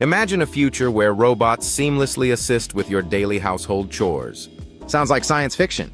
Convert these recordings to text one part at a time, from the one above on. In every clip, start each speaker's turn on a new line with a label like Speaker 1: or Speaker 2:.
Speaker 1: Imagine a future where robots seamlessly assist with your daily household chores.
Speaker 2: Sounds like science fiction.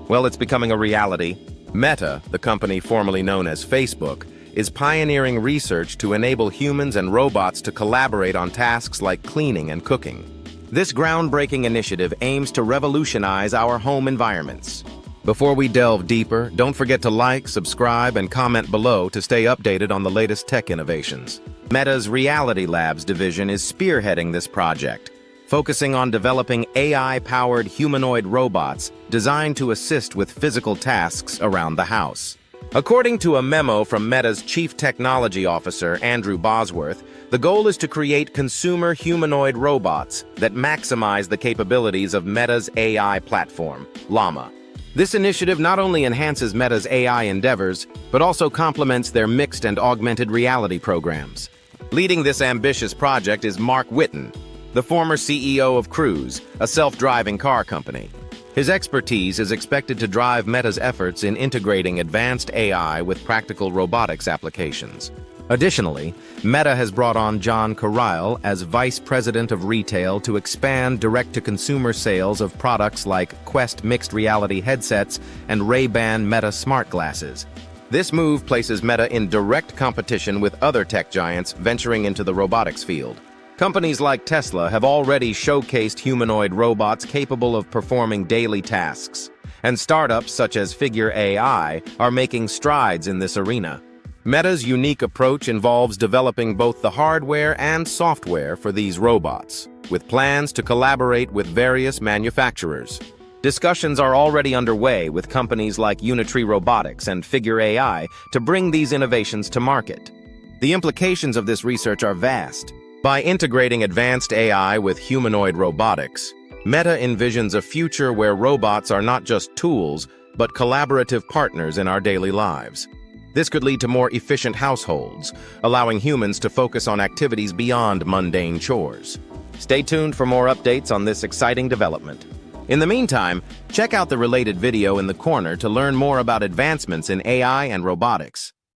Speaker 1: Well, it's becoming a reality. Meta, the company formerly known as Facebook, is pioneering research to enable humans and robots to collaborate on tasks like cleaning and cooking.
Speaker 2: This groundbreaking initiative aims to revolutionize our home environments. Before we delve deeper, don't forget to like, subscribe, and comment below to stay updated on the latest tech innovations. Meta's Reality Labs division is spearheading this project, focusing on developing AI-powered humanoid robots designed to assist with physical tasks around the house. According to a memo from Meta's Chief Technology Officer, Andrew Bosworth, the goal is to create consumer humanoid robots that maximize the capabilities of Meta's AI platform, Llama. This initiative not only enhances Meta's AI endeavors, but also complements their mixed and augmented reality programs. Leading this ambitious project is Marc Whitten, the former CEO of Cruise, a self-driving car company. His expertise is expected to drive Meta's efforts in integrating advanced AI with practical robotics applications. Additionally, Meta has brought on John Carryle as Vice President of Retail to expand direct-to-consumer sales of products like Quest mixed reality headsets and Ray-Ban Meta smart glasses. This move places Meta in direct competition with other tech giants venturing into the robotics field. Companies like Tesla have already showcased humanoid robots capable of performing daily tasks, and startups such as Figure AI are making strides in this arena. Meta's unique approach involves developing both the hardware and software for these robots, with plans to collaborate with various manufacturers. Discussions are already underway with companies like Unitree Robotics and Figure AI to bring these innovations to market. The implications of this research are vast. By integrating advanced AI with humanoid robotics, Meta envisions a future where robots are not just tools, but collaborative partners in our daily lives. This could lead to more efficient households, allowing humans to focus on activities beyond mundane chores. Stay tuned for more updates on this exciting development. In the meantime, check out the related video in the corner to learn more about advancements in AI and robotics.